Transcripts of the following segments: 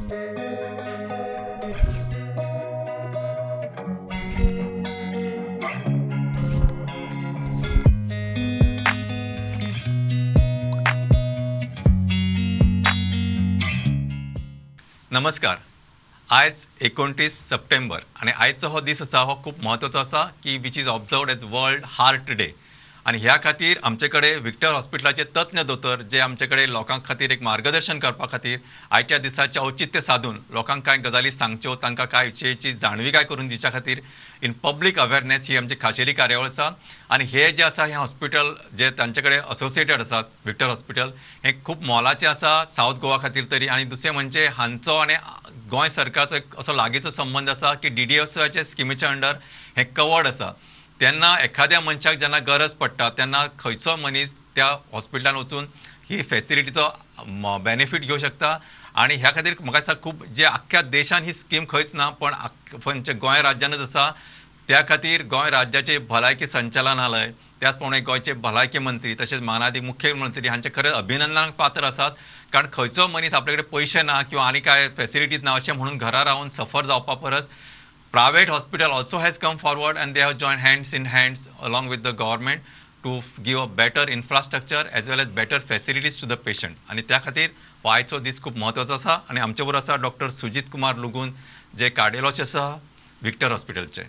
नमस्कार. आज 29 सप्टेंबर आणि आजचो हो दीस आसा हो खूप महत्वाचो आसा की which is observed as World Heart Day. आणि ह्या खातीर आमचे कडेन विक्टर हॉस्पिटलाचे तज्ञ दोतोर जे आमचे कडेन लोकां खातीर एक मार्गदर्शन करपा खातीर आयच्या दिसाचे औचित्य साधून लोकांक कांय गजाली सांगच्यो, तांकां कांय विशयाची जाणविकाय करून दिवच्या खातीर इन पब्लीक अवेरनेस ही आमची खाशेली कार्यावळ आसा. आणि हे जे आसा हें हॉस्पिटल जे तांचे कडेन असोसिएटेड आसात विक्टर हॉस्पिटल हें खूब मोलाचें आसा सावथ गोवा खातीर तरी. आणि दुसरें म्हणजे हांचो आनी गोंय सरकारचो एक असो लागींचो संबंध आसा की DDSOच्या स्किमीच्या अंडर हें कवर्ड आसा. तेन्ना एखाद्या मनशाक जेन्ना गरज पडटा तेन्ना खंयचो मनीस त्या हॉस्पिटलान वचून ही फॅसिलिटीचो बेनिफीट घेवंक शकता. आणि ह्या खातीर म्हाका दिसता खूब जे आख्ख्या देशान ही स्कीम खंयच ना पण खंयचे गोंय राज्यानूच आसा. त्या खातीर गोंय राज्याचे भलायकी संचालनालय त्याच प्रमाणे गोंयचे भलायकी मंत्री तशेंच मानादी मुख्यमंत्री हांचे खरें अभिनंदनाक पात्र आसात. कारण खंयचो मनीस आपले कडेन पयशे ना किंवा आनी काय फॅसिलिटीज ना अशें म्हणून घरा रावन सफर जावपा परस private hospital also has come forward and they have joined hands in hands along with the government to give a better infrastructure as well as better facilities to the patient. आणि त्या खातीर हो आयचो दीस खूब म्हत्वाचो आसा. आणि आमचे बरोबर आसा डॉक्टर सुजीत कुमार लुगून जे कार्डियोलॉजिस्ट आसा विक्टर हॉस्पिटलचे.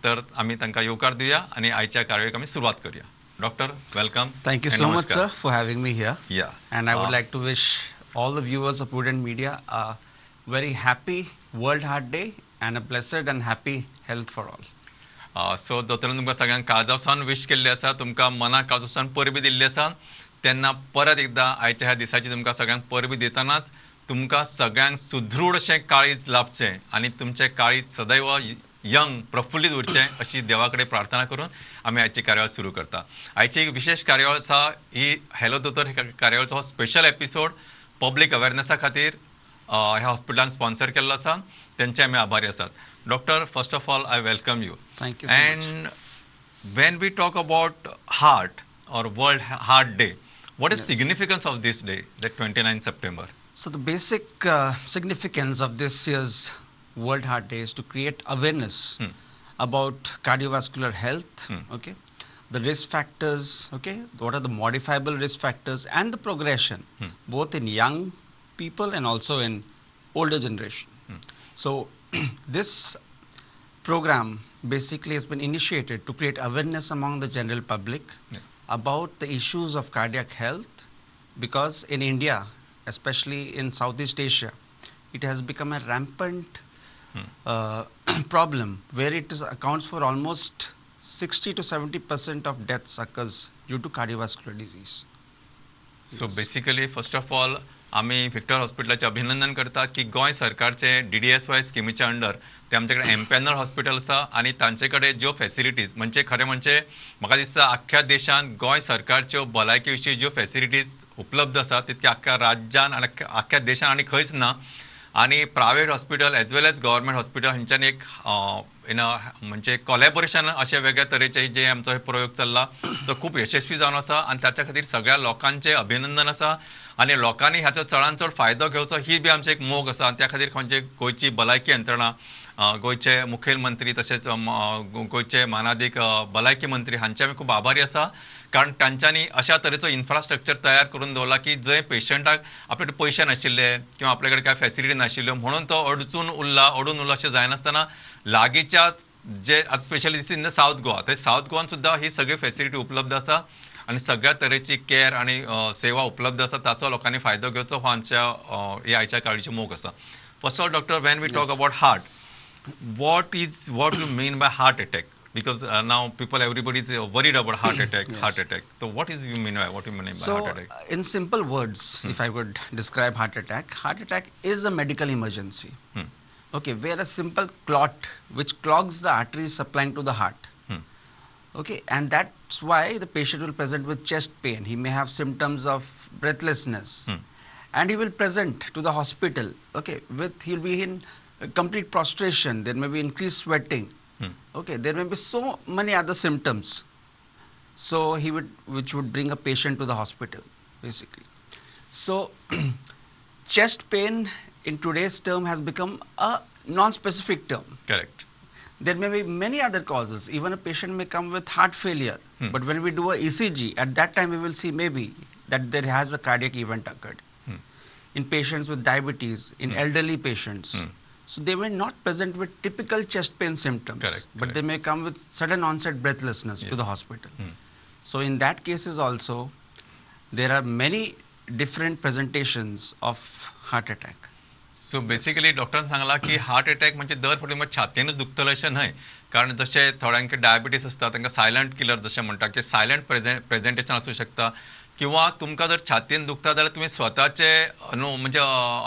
तर आमी तांकां येवकार दिवया आणि आयच्या कार्यावळीक आमी सुरवात करूया. Doctor welcome. Thank you so much, sir, for having me here. Yeah. And I would like to wish all the viewers of Prudent Media a very happy World Heart Day and a blessed and happy health for all. सो दोतोरान तुमकां सगळ्यांक काळजावसान wish केल्ली आसा, तुमकां मनाक काळजावसान परबी दिल्ली आसा. तेन्ना परत एकदां आयच्या ह्या दिसाची तुमकां सगळ्यांक परबी दितनाच तुमकां सगळ्यांक सुदृढ अशें काळीज लाभचें आणि तुमचें काळीज सदैव यंग प्रफुल्लीत उरचें अशी देवा कडेन प्रार्थना करून आमी आयची कार्यावळ सुरू करता. आयची एक विशेष कार्यावळ आसा ही हॅलो दोतोर ह्या कार्यावळीचो हो स्पेशल एपिसोड पब्लीक अवेरनेसा खातीर ह्या हॉस्पिटलान स्पॉन्सर केल्लो आसा. तेंचे आमी आभारी आसात. Doctor first of all I welcome you. Thank you so much. And when we talk about heart or World Heart Day, what is significance of this day, the 29th September? So the basic significance of this year's World Heart Day is to create awareness about cardiovascular health, okay, the risk factors, okay, what are the modifiable risk factors and the progression, both in young people and also in older generation. So this program basically has been initiated to create awareness among the general public about the issues of cardiac health, because in India, especially in Southeast Asia, it has become a rampant problem where it accounts for almost 60 to 70% of deaths occurs due to cardiovascular disease. So basically, first of all, आम्ही Victor हॉस्पिटलाचे अभिनंदन करतात की गोंय सरकारचे DDSY स्किमीच्या under ते आमचे कडेन empanel hospital आसा आणि तांचे कडेन ज्यो फॅसिलिटीज म्हणजे खरें म्हणजे म्हाका दिसता आख्ख्या देशान गोंय सरकारच्यो भलायकी विशीं ज्यो फॅसिलिटीज उपलब्ध आसा तितक्या आख्ख्या राज्यान आनी आख्ख्या देशान आनी खंयच ना. आणि private hospital as well as government hospital हांच्यान एक म्हणजे कोलॅबोरेशन अशे वेगळ्या तरेचे जे आमचो हे प्रयोग चल्ला तो खूप यशस्वी जावन आसा. आणि त्याच्या खातीर सगळ्या लोकांचे अभिनंदन आसा. आणि लोकांनी ह्याचो चडांत चड फायदो घेवचो ही बी आमची एक मोग आसा. त्या खातीर म्हणजे गोंयची भलायकी यंत्रणा, गोंयचे मुखेलमंत्री तशेंच गोंयचे मानादीक भलायकी मंत्री हांचे आमी खूब आभारी आसा. कारण तांच्यांनी अशा तरेचो इन्फ्रास्ट्रक्चर तयार करून दवरला की जंय पेशंटाक आपले कडेन पयशे नाशिल्ले किंवा आपले कडेन कांय फॅसिलिटी नाशिल्ल्यो म्हणून तो अडून उरला अशें जायनासतना लागींच्या जे आतां specially this in the south Goa थंय सावथ गोवान सुद्दां ही सगळी फॅसिलिटी उपलब्ध आसा आणि सगळ्या तरेची केअर आणि सेवा उपलब्ध आसा. ताचो लोकांनी फायदो घेवचो हो आमच्या ह्या आयच्या काळीची मोग आसा. First of all doctor, when we talk about heart, what you mean by heart attack? Because now everybody is worried about heart attack. Heart attack. So what do you mean by heart attack? In simple words, if I would describe heart attack is a medical emergency. Okay, where a simple clot which clogs the arteries supplying to the heart. Okay, and that's why the patient will present with chest pain. He may have symptoms of breathlessness, and he will present to the hospital. Okay, he'll be in complete prostration. There may be increased sweating. Okay, there may be so many other symptoms. So which would bring a patient to the hospital, basically. So chest pain in today's term has become a non-specific term. Correct. There may be many other causes. Even a patient may come with heart failure. But when we do a ECG, at that time we will see maybe that there has a cardiac event occurred. In patients with diabetes, in elderly patients. So they may not present with typical chest pain symptoms. Correct, But correct. they may come with sudden onset breathlessness to the hospital. So in that cases also, there are many different presentations of heart attack. So basically डॉक्टरान सांगला की heart attack म्हणजे दर फावटी मात छातयेनूच दुखतले अशें न्हय कारण जशे थोड्यांक डायबिटीस आसता तांकां सायलंट किलर जशें म्हणटा की सायलंट प्रेजेंटेशन आसूं शकता किंवा तुमकां जर छातयेन दुखता जाल्यार तुमी स्वताचे म्हणजे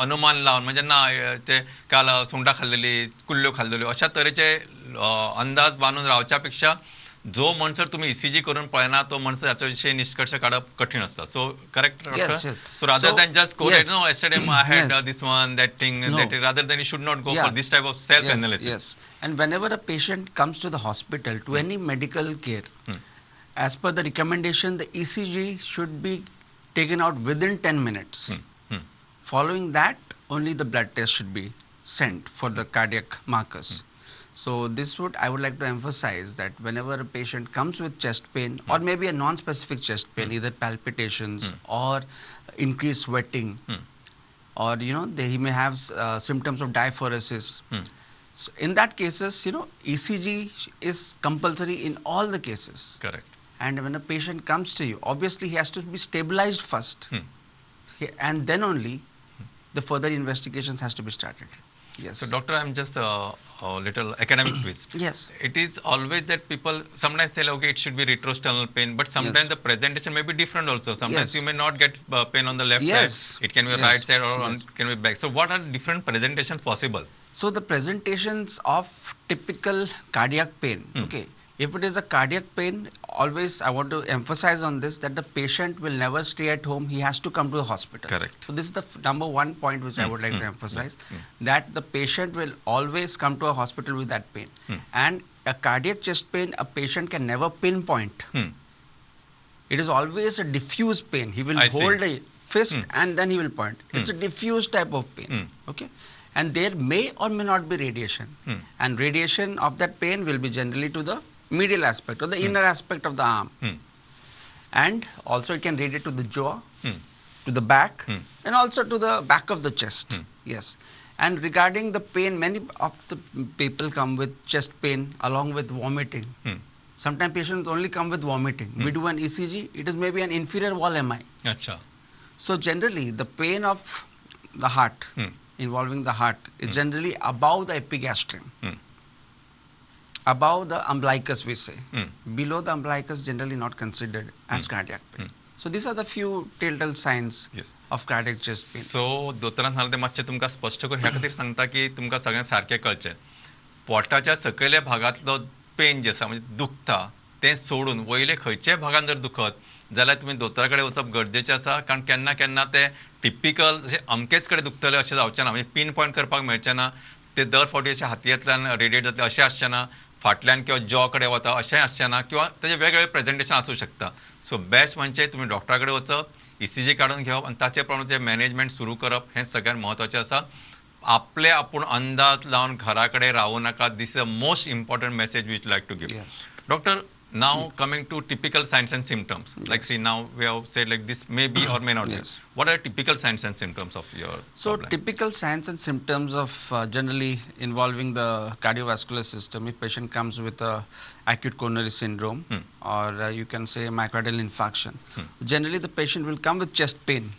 अनुमान लावन म्हणजे ना ते काल सुंगटां खाल्लेली कुल्ल्यो खाल्लेल्यो अशा तरेचे अंदाज बांदून रावच्या पेक्षा जो म्हणसर तुम्ही ECG करून पळयना तो म्हणसर हाचो विशयी निष्कर्ष काडप कठीण आसता so correct Yes, yes. So rather So, than just correct yes. No yesterday I had Yes. this one that thing No. that rather than you should not go Yeah. for this type of self Yes, analysis. yes. And whenever a patient comes to the hospital to any medical care, as per the recommendation, the ECG should be taken out within 10 minutes. Following that, only the blood test should be sent for the cardiac markers. So I would like to emphasize that whenever a patient comes with chest pain or maybe a non-specific chest pain, either palpitations or increased sweating, or he may have symptoms of diaphoresis. So in that cases, ECG is compulsory in all the cases. Correct. And when a patient comes to you, obviously he has to be stabilized first, and then only the further investigations has to be started. Yes. So doctor, I'm just a little academic twist. Yes. It is always that people sometimes say, okay, it should be retrosternal pain, but sometimes Yes. the presentation may be different also. Sometimes Yes. you may not get pain on the left Yes. side. It can be Yes. right side or Yes. it can be back. So what are different presentations possible? So the presentations of typical cardiac pain, okay. If it is a cardiac pain, always I want to emphasize on this that the patient will never stay at home. He has to come to the hospital. Correct. So this is the number one point which I would like to emphasize, that the patient will always come to a hospital with that pain. And a cardiac chest pain, a patient can never pinpoint. It is always a diffuse pain. He will I see. hold a fist and then he will point. It's a diffuse type of pain. Okay. And there may or may not be radiation. And radiation of that pain will be generally to the medial aspect or the inner aspect of the arm. And also it can radiate to the jaw, to the back, and also to the back of the chest. Yes. And regarding the pain, many of the people come with chest pain along with vomiting. Sometimes patients only come with vomiting. We do an ECG, it is maybe an inferior wall MI. Acha. So generally, the pain of the heart, involving the heart, is generally above the epigastrium. Above the umbilicus, we say. Below the umbilicus, generally not considered as cardiac pain. So these are the few telltale signs Yes. of cardiac chest pain. सो दोतोरान सांगलें तें मातशें तुमकां स्पश्ट करून ह्या खातीर सांगता की तुमकां सगळ्यांक सारकें कळचें पोटाच्या सकयल्या भागांतलो पेन जे आसा म्हणजे दुखता तें सोडून वयले खंयच्याय भागान जर दुखत जाल्यार तुमी दोतोरा कडेन वचप गरजेचें आसा कारण केन्ना केन्ना तें टिपिकल जशें अमकेच कडेन दुखतलें अशें जावचें ना म्हणजे पिन पॉयंट करपाक मेळचें ना तें दर फावटी अशें हातयांतल्यान रेडिएट जातलें अशें आसचें ना फाटल्यान किंवा जॉ कडेन वता अशें आसचें ना किंवा तेजें वेगवेगळें प्रेजेंटेशन आसूं शकता सो बेस्ट म्हणजे तुमी डॉक्टरा कडेन वचप ECG काडून घेवप आनी ताचे प्रमाणे तें मॅनेजमेंट सुरू करप हें सगळ्यात म्हत्वाचें आसा आपले आपूण अंदाज लावन घरा कडेन रावूं नाका this is the most important message which like to give Yes. Doctor now coming to typical signs and symptoms like see now we have said like this may be or may not be Yes. what are typical signs and symptoms of your So problem? typical signs and symptoms of generally involving the cardiovascular system, if patient comes with a acute coronary syndrome or you can say myocardial infarction, generally the patient will come with chest pain.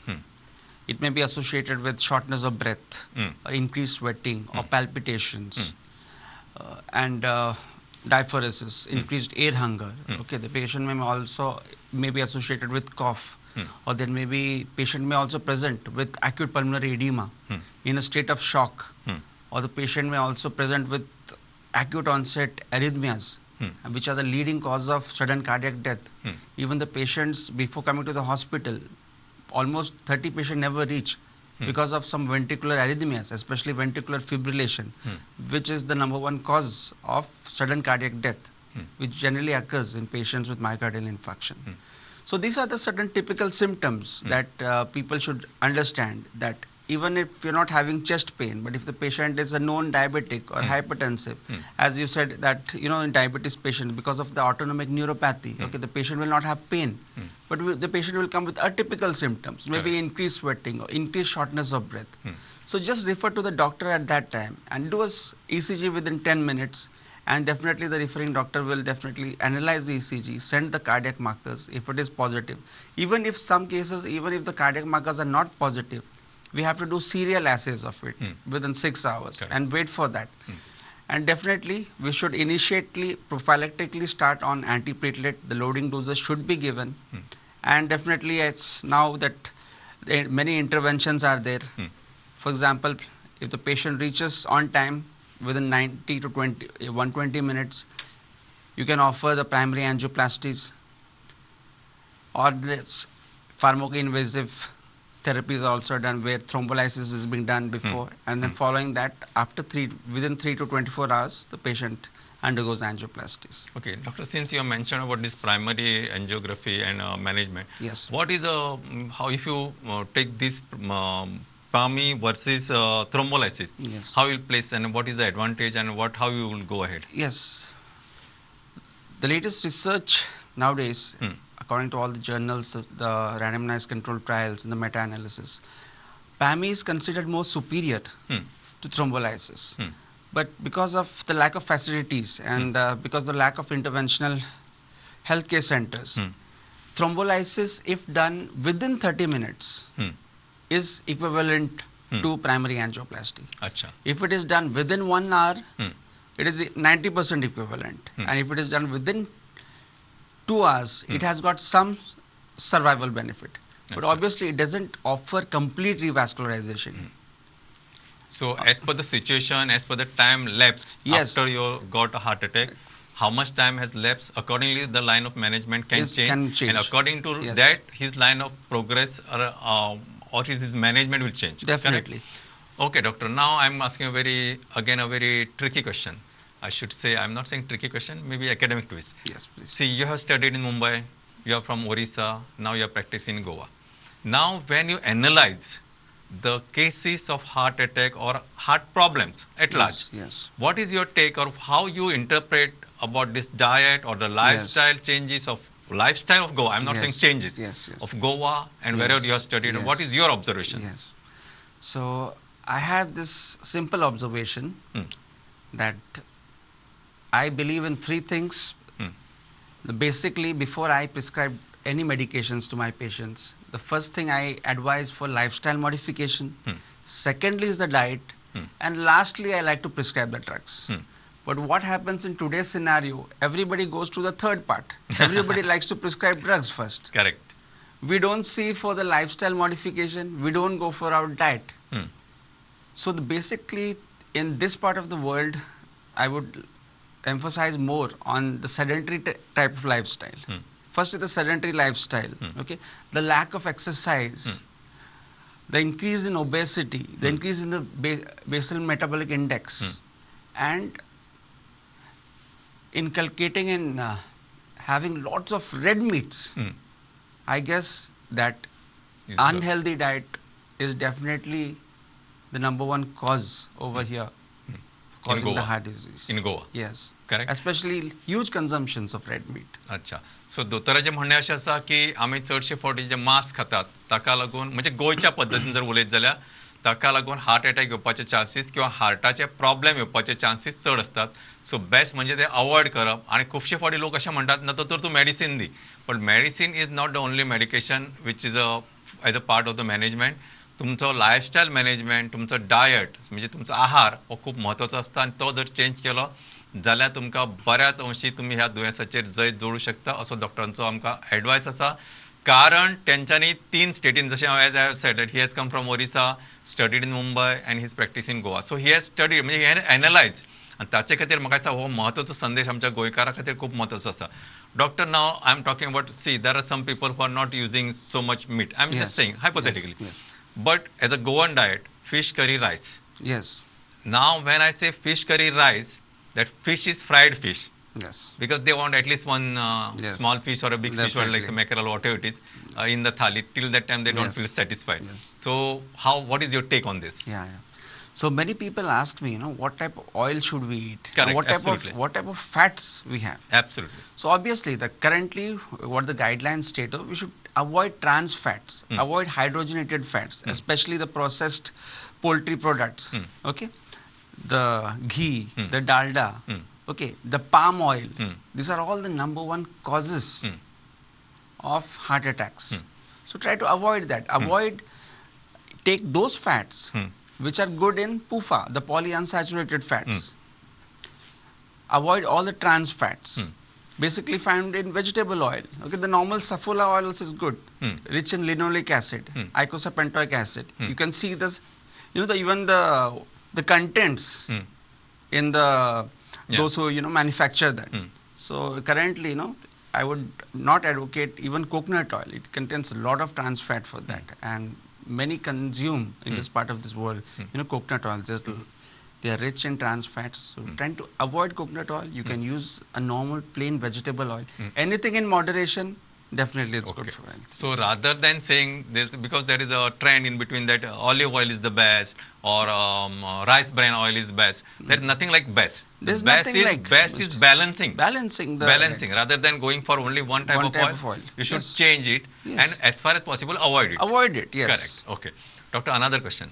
It may be associated with shortness of breath, or increased sweating or palpitations, and diaphoresis, increased air hunger. Okay, the patient may also be associated with cough, or then maybe patient may also present with acute pulmonary edema in a state of shock, or the patient may also present with acute onset arrhythmias, which are the leading cause of sudden cardiac death. Even the patients before coming to the hospital, almost 30 patients never reach because of some ventricular arrhythmias, especially ventricular fibrillation, which is the number one cause of sudden cardiac death, which generally occurs in patients with myocardial infarction. So these are the certain typical symptoms that people should understand, that even if you're not having chest pain, but if the patient is a known diabetic or hypertensive, as you said that, in diabetes patient, because of the autonomic neuropathy, okay, the patient will not have pain, but the patient will come with atypical symptoms, maybe increased sweating or increased shortness of breath. So just refer to the doctor at that time and do a ECG within 10 minutes. And definitely the referring doctor will definitely analyze the ECG, send the cardiac markers if it is positive. Even if some cases, even if the cardiac markers are not positive, we have to do serial assays of it within 6 hours and wait for that. And definitely we should initially prophylactically start on antiplatelet. The loading doses should be given. And definitely it's now that many interventions are there. For example, if the patient reaches on time, within 90 to 120 minutes, you can offer the primary angioplasties or this pharmacoinvasive therapies are also done where thrombolysis is being done before, and then following that, within 3 to 24 hours, the patient undergoes angioplasties. Okay, doctor, since you mentioned about this primary angiography and management, Yes. what is how if you take this PAMI versus thrombolysis, Yes. how you will place and what is the advantage and how you will go ahead? Yes. The latest research nowadays, according to all the journals, the randomized controlled trials and the meta-analysis, PAMI is considered more superior to thrombolysis. But because of the lack of facilities and because of the lack of interventional healthcare centers, thrombolysis, if done within 30 minutes, is equivalent to primary angioplasty. Acha. If it is done within 1 hour, it is 90% equivalent. And if it is done within 2 hours, it has got some survival benefit. But obviously, it doesn't offer complete revascularization. So, as per the situation, as per the time lapse after you got a heart attack, how much time has lapsed? Accordingly, the line of management can change. And according to that, his line of progress or his management will change. Definitely. Correct? Okay, doctor. Now I'm asking a very tricky question. I should say, I'm not saying tricky question, maybe academic twist. Yes, please. See, you have studied in Mumbai, you are from Orissa, now you are practicing in Goa. Now, when you analyze the cases of heart attack or heart problems at large, what is your take or how you interpret about this diet or the lifestyle changes of lifestyle of Goa? I'm not saying changes of Goa and wherever you have studied. What is your observation? Yes. So I have this simple observation that I believe in 3 things. Basically, before I prescribe any medications to my patients, the first thing I advise for lifestyle modification. Secondly is the diet. And lastly, I like to prescribe the drugs. But what happens in today's scenario, everybody goes to the third part. Everybody likes to prescribe drugs first. Correct. We don't see for the lifestyle modification, we don't go for our diet. So basically, in this part of the world, I would emphasize more on the sedentary type of lifestyle. First is the sedentary lifestyle, okay? The lack of exercise, the increase in obesity, the increase in the basal metabolic index, and inculcating in having lots of red meats. I guess that unhealthy diet is definitely the #1 cause over here causing the heart disease. In Goa? Yes. Correct. Especially huge consumptions of red meat. अच्छा. सो दोतोराचें म्हणणें अशें आसा की आमी चडशे फावटी जे मांस खातात ताका लागून म्हणजे गोंयच्या पद्दतीन जर उलयत जाल्यार ताका लागून हार्ट अटॅक येवपाचे चान्सीस किंवा हार्टाचे प्रॉब्लेम येवपाचे चान्सीस चड असतात. सो बेस्ट म्हणजे ते अवॉयड करप. आणि खुबशे फावटी लोक अशें म्हणटात ना तर तूं मेडिसीन दी. But medicine is not the only medication which is as a part of the management. तुमचो लायफस्टायल मॅनेजमेंट, तुमचो डायट म्हणजे तुमचो आहार हो खूब म्हत्वाचो आसता आनी तो जर चेंज केलो जाल्यार तुमकां बऱ्याच अंशी तुमी ह्या दुयेंसाचेर जैत जोडूं शकता असो डॉक्टरांचो आमकां एडवायस आसा. कारण तेंच्यांनी 3 स्टेटीन जशें हांव as I said that he has come from Orissa, studied in Mumbai and he is practice in Goa. So he has studied म्हणजे हे एनालायज आनी ताचे खातीर म्हाका दिसता हो म्हत्वाचो संदेश आमच्या गोंयकारां खातीर खूब म्हत्वाचो आसा. Doctor now I am talking about see there are some people who are not using so much meat. I am just saying hypothetically. But as a Goan diet, fish curry rice. Yes. Now when I say fish curry rice, that fish is fried fish. Yes. because they want at least one Yes. small fish or a big fish or like some mackerel, whatever it is, in the thali. Till that time, they don't Yes. feel satisfied. Yes. So, what is your take on this? Yeah. So many people ask me, what type of oil should we eat? Correct, And absolutely. what type of fats we have? Absolutely. So obviously, currently what the guidelines state, we should avoid trans fats, avoid hydrogenated fats, especially the processed poultry products. Okay, the ghee, the dalda, okay, the palm oil. These are all the number one causes of heart attacks. So try to avoid that. Take those fats which are good in PUFA, the polyunsaturated fats. Avoid all the trans fats. Basically found in vegetable oil. Okay, the normal safflower oil is good, rich in linoleic acid, icosapentaenoic acid. You can see this, even the contents in the those who manufacture that. So currently, I would not advocate even coconut oil. It contains a lot of trans fat for that, and many consume in this part of this world. Coconut oil. They are rich in trans fats. So trying to avoid coconut oil, you can use a normal plain vegetable oil. Anything in moderation, definitely it's good for health. So rather than saying this, because there is a trend in between that olive oil is the best or rice bran oil is best, there's nothing like best. There's best nothing like best is balancing. Balancing Rather than going for only one type of oil. You should change it and as far as possible avoid it. Avoid it, yes. Correct. Okay. Doctor, another question.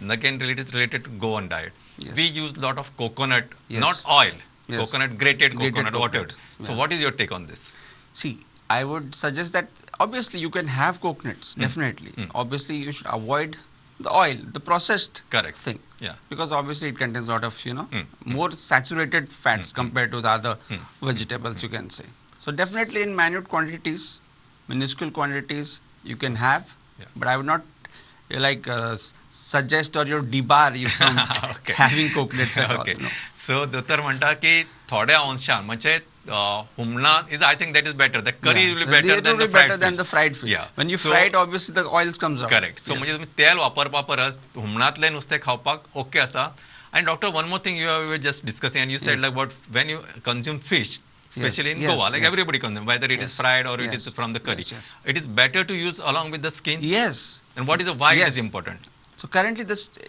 Again, it is related to go on diet. Yes. We use a lot of coconut, Yes. not oil. Yes. Coconut, grated coconut, whatever. So Yeah. what is your take on this? See, I would suggest that obviously you can have coconuts, definitely. Obviously, you should avoid the oil, the processed Correct. thing. Yeah. Because obviously it contains a lot of, more saturated fats compared to the other vegetables, you can say. So definitely in minute quantities, minuscule quantities, you can have, but I would not suggest or debar you from having coconuts at all. No. So Dotor म्हणता की थोड्या अंशान म्हणजे humna is, I think that is better. The curry will be better It than will the be better fried than fish. the fried fish. Yeah. When you So- fry it, obviously the oils comes out. Correct. So Yes. म्हणजे तुम्ही तेल वापरपा परस हुमणातले नुस्तें खावपाक okay आसा. And doctor, one more thing you were just discussing, and you said like about when you consume fish, especially in Yes, Goa, like yes. everybody consumes, whether it is Yes. fried or it Yes. is from the curry. Yes. It is better to use along with the skin. Yes. And what is the why it Yes. is important? So currently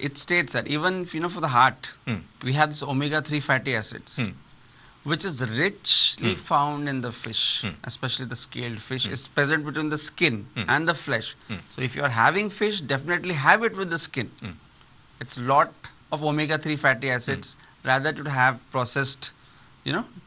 it states that even if, for the heart, we have this omega-3 fatty acids, which is richly found in the fish, especially the scaled fish. It's present between the skin and the flesh. So if you are having fish, definitely have it with the skin. It's lot of omega-3 fatty acids rather to have processed,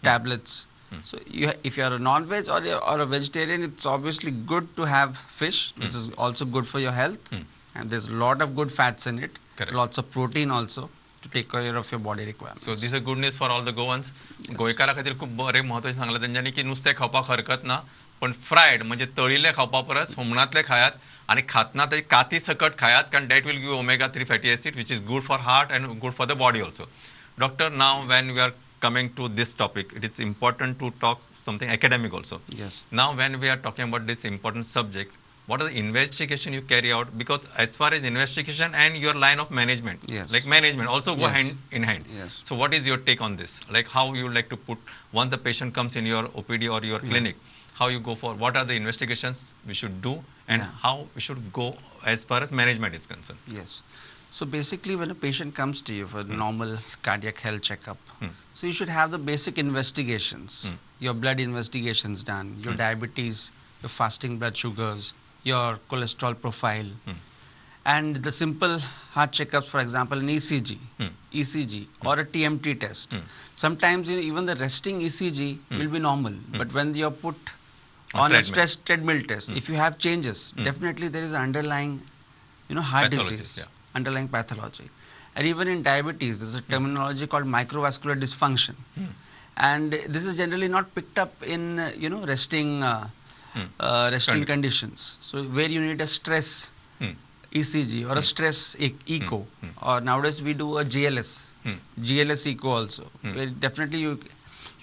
tablets. So if you are a non-veg or a vegetarian, it's obviously good to have fish, which is also good for your health. And there's a lot of good fats in it. Correct. Lots of protein also to take care of your body requirements. So this is a good news for all the Goans. गोंयकारा खातीर खूब बरें म्हत्वाचें सांगलां तेंच्यांनी की नुस्तें खावपाक हरकत ना, पण फ्रायड म्हणजे तळिल्लें खावपा परस हुमणांतलें खायात आनी खातना ते काती सकट खायात, कारण that will give omega 3 fatty acid which is good for heart and good for the body also. Doctor, now when we are coming to this topic, it is important to talk something academic also. Yes. Now when we are talking about this important subject, what are the investigation you carry out? Because as far as investigation and your line of management, Yes. like management also go Yes. hand in hand. Yes. So what is your take on this? Like how you like to put, once the patient comes in your OPD or your clinic, how you go for, what are the investigations we should do and how we should go as far as management is concerned? Yes. So basically, when a patient comes to you for normal cardiac health checkup, so you should have the basic investigations, your blood investigations done, your diabetes, your fasting blood sugars, your cholesterol profile, and the simple heart checkups, for example, an ECG or a TMT test. Sometimes even the resting ECG will be normal, but when you're put on a treadmill. stress treadmill test, if you have changes, definitely there is underlying, heart Pathologies, disease, yeah. underlying pathology. And even in diabetes, there's a terminology called microvascular dysfunction. And this is generally not picked up in, resting conditions. So where you need a stress ECG or a stress echo, or nowadays we do a GLS echo also, where definitely you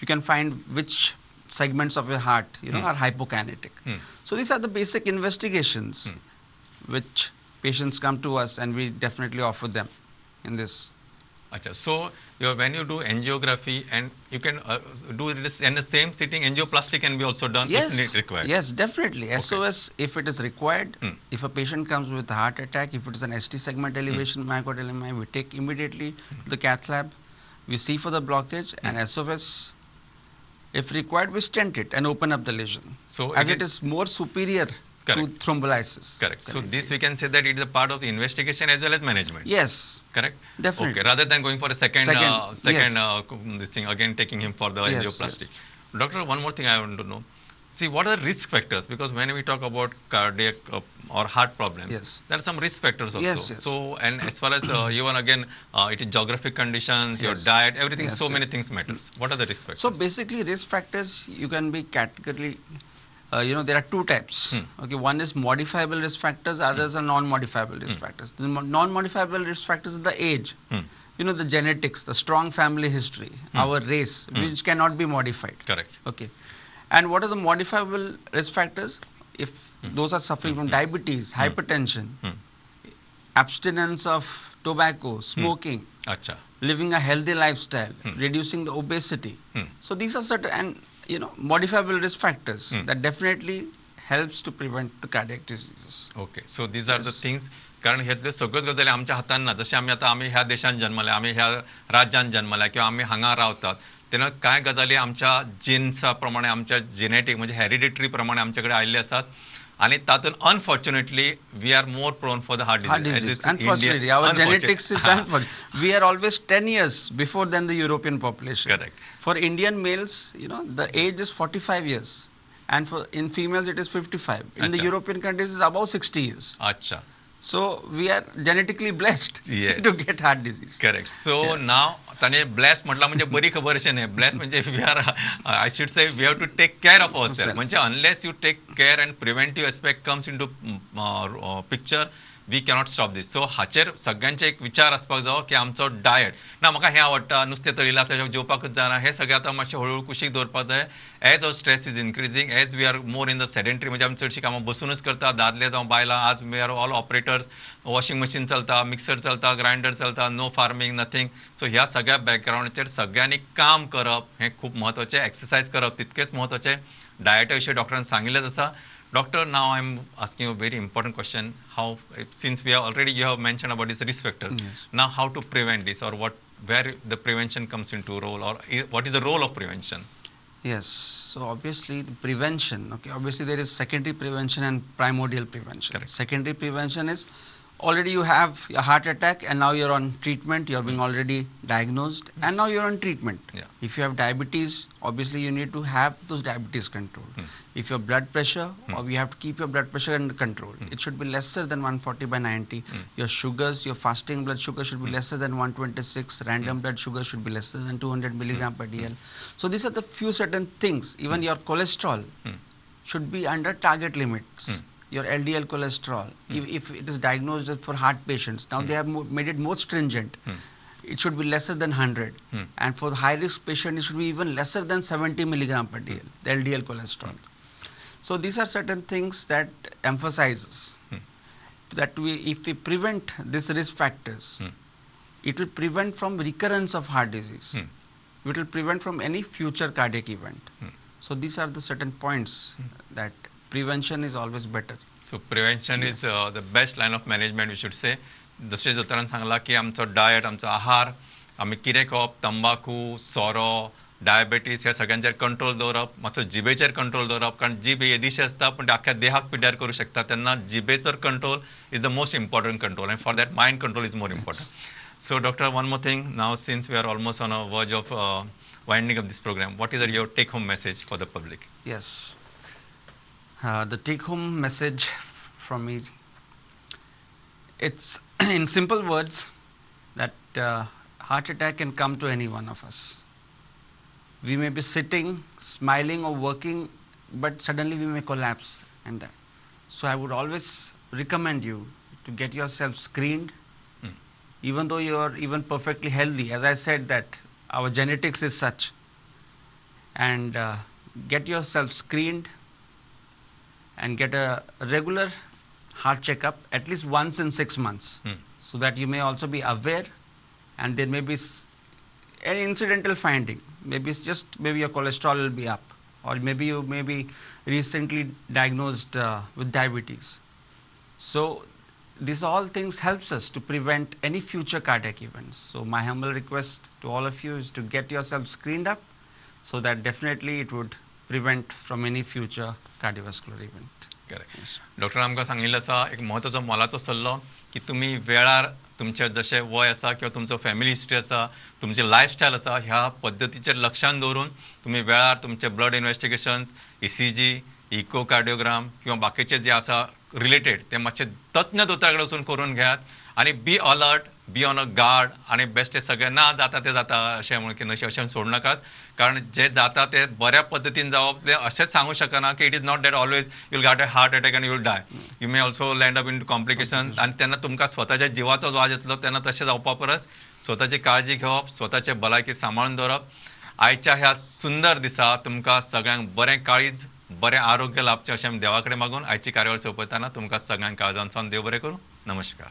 can find which segments of your heart, are hypokinetic. So these are the basic investigations which patients come to us and we definitely offer them in this. Acha. So when you do angiography, and you can do this in the same sitting, angioplasty can be also done if Yes, required. yes, definitely. Okay. SOS, if it is required, if a patient comes with a heart attack, if it is an ST segment elevation, myocardial MI, we take immediately to the cath lab, we see for the blockage, and SOS, if required, we stent it and open up the lesion. So as it it is more superior to Correct. thrombolysis. Correct. So this we can say that it is a part of the investigation as well as management. Yes, Correct. definitely. Okay. Rather than going for a second Yes. this thing again, taking him for the Yes, angioplasty. yes. Doctor, one more thing I want to know. See, what are risk factors? Because when we talk about cardiac or heart problems, Yes. there are some risk factors also. Yes, yes. So, and as far as even again, it is geographic conditions, your Yes. diet, everything. Yes, So many yes. things matters. What are the risk factors? So basically, risk factors you can be categorically, there are two types. Okay, one is modifiable risk factors, others are non-modifiable risk factors. The non-modifiable risk factors is the age, the genetics, the strong family history, our race, which cannot be modified. Correct. Okay, and what are the modifiable risk factors? If those are suffering from diabetes, hypertension, abstinence of tobacco, smoking, Acha. living a healthy lifestyle, reducing the obesity. So these are certain modifiable risk factors that definitely helps to prevent the cardiac diseases. Okay so these are the things कारण ह्यातल्यो सगळ्योच गजाली आमच्या हातान ना जशें आमी ह्या देशान जन्मल्या आमी ह्या राज्यान जन्मल्या किंवा आमी हांगा रावतात तेन्ना कांय गजाली आमच्या जिन्सा प्रमाणे आमच्या जेनेटीक म्हणजे हेरिडिटरी प्रमाणे आमचे कडेन आयिल्ले आसात आणि तातून unfortunately we are more prone for the heart Heart disease. Unfortunately, our genetics is unfortunate. We are always 10 years before than the European population. Correct. For Indian males, the age is 45 years. And in females, it is 55. In the Acha. European countries, it's above 60 years. अच्छा So we are genetically blessed Yes. to get heart disease. Correct so now ताणे ब्लॅस म्हटला म्हणजे बरी खबर अशें न्ही ब्लॅस म्हणजे we are I should say we have to take care of our self म्हणजे unless you take care and preventive aspect comes into picture we cannot stop this so हाचेर सगळ्यांचे एक विचार आसपाक जावो की आमचो डायट ना म्हाका हें आवडटा नुस्तें तळिलां तें जेवपाकूच जायना हें सगळें आतां मातशें हळू कुशीक दवरपाक जाय as our stress is increasing as we are more in the sedentary म्हणजे आमी चडशीं कामां बसूनच करता दादले जावं बायलां आज we are all operators washing machine चलता मिक्सर चलता ग्रायंडर चलता नो फार्मींग नथींग सो ह्या सगळ्या बॅकग्रावंडाचेर सगळ्यांनी काम करप हें खूब म्हत्वाचें एक्सरसायज करप तितकेंच म्हत्वाचें डायटा विशीं डॉक्टरान सांगिल्लेच आसा Doctor, now I'm asking you a very important question. How, since you have mentioned about this risk factor, Yes. now how to prevent this, or where the prevention comes into role, or what is the role of prevention? Yes. So obviously the prevention, obviously there is secondary prevention and primordial prevention. Correct. Secondary prevention is already you have a heart attack and now you're on treatment, you're being already diagnosed and now you're on treatment. Yeah. If you have diabetes, obviously you need to have those diabetes controlled. If your blood pressure, or you have to keep your blood pressure under control. It should be lesser than 140/90. Your sugars, your fasting blood sugar should be lesser than 126. Random blood sugar should be lesser than 200 milligram per DL. So these are the few certain things. Even your cholesterol should be under target limits. Your LDL cholesterol, if it is diagnosed for heart patients, now they have made it more stringent. It should be lesser than 100. And for the high risk patient, it should be even lesser than 70 milligram per DL, the LDL cholesterol. So these are certain things that emphasizes that if we prevent these risk factors, it will prevent from recurrence of heart disease. It will prevent from any future cardiac event. So these are the certain points that prevention is always better. So prevention is the best line of management, we should say. जशें दोतोरान सांगलां की आमचो diet आमचो आहार आमी कितें खावप तंबाखू सोरो डायबेटीस ह्या सगळ्यांचेर कंट्रोल दवरप मातसो जिबेचेर कंट्रोल दवरप कारण जीब येदीशी आसता पूण आख्या देहाक पिड्ड्यार करूं शकता तेन्ना जिबेचो control is the most important control and for that mind control is more important so doctor one more thing now since we are almost on a verge of winding up this programme what is your take home message for the public Yes. The take-home message from me, it's in simple words that heart attack can come to any one of us. We may be sitting, smiling or working, but suddenly we may collapse and die. So I would always recommend you to get yourself screened, even though you are even perfectly healthy. As I said that our genetics is such. And get yourself screened and get a regular heart checkup at least once in 6 months so that you may also be aware and there may be an incidental finding. Maybe it's just maybe your cholesterol will be up, or maybe you may be recently diagnosed with diabetes. So these all things helps us to prevent any future cardiac events. So my humble request to all of you is to get yourself screened up, so that definitely it would prevent from any future cardiovascular event. Correct. Doctor आमकां सांगिल्लें आसा एक म्हत्वाचो मोलाचो सल्लो की तुमी वेळार तुमचें जशें वय आसा किंवा तुमचो फॅमिली हिस्ट्री आसा, तुमचें लायफस्टायल आसा, ह्या पद्दतीचेर लक्षांत दवरून तुमी वेळार तुमचे ब्लड इन्वेस्टिगेशन्स, ECG, इकोकार्डियोग्राम किंवा बाकीचे जे आसा रिलेटेड ते मातशे तज्ञ दोतोरा कडेन वचून करून घेयात आनी be alert, be on a guard आणि बेस्ट ते सगळें ना जाता ते जाता अशें म्हणून की अशें सोडू नाकात. कारण जे जाता ते बऱ्या पद्दतीन जावप ते अशेंच सांगू शकना की it is not that always you'll get a heart attack and you'll die. You may also land up in complications आणि तेन्ना तुमकां स्वताच्या जिवाचो वाज येतलो. तेन्ना तशें जावपा परस स्वताची काळजी घेवप, स्वताचे भलायकी सांबाळून दवरप. आयच्या ह्या सुंदर दिसा तुमकां सगळ्यांक बरें काळीज, बरें आरोग्य लाभचें अशें आमी देवा कडेन मागून आयची कार्यावळ सोंपयतना तुमकां सगळ्यांक काळजांतसावन देव बरें करूं. नमस्कार.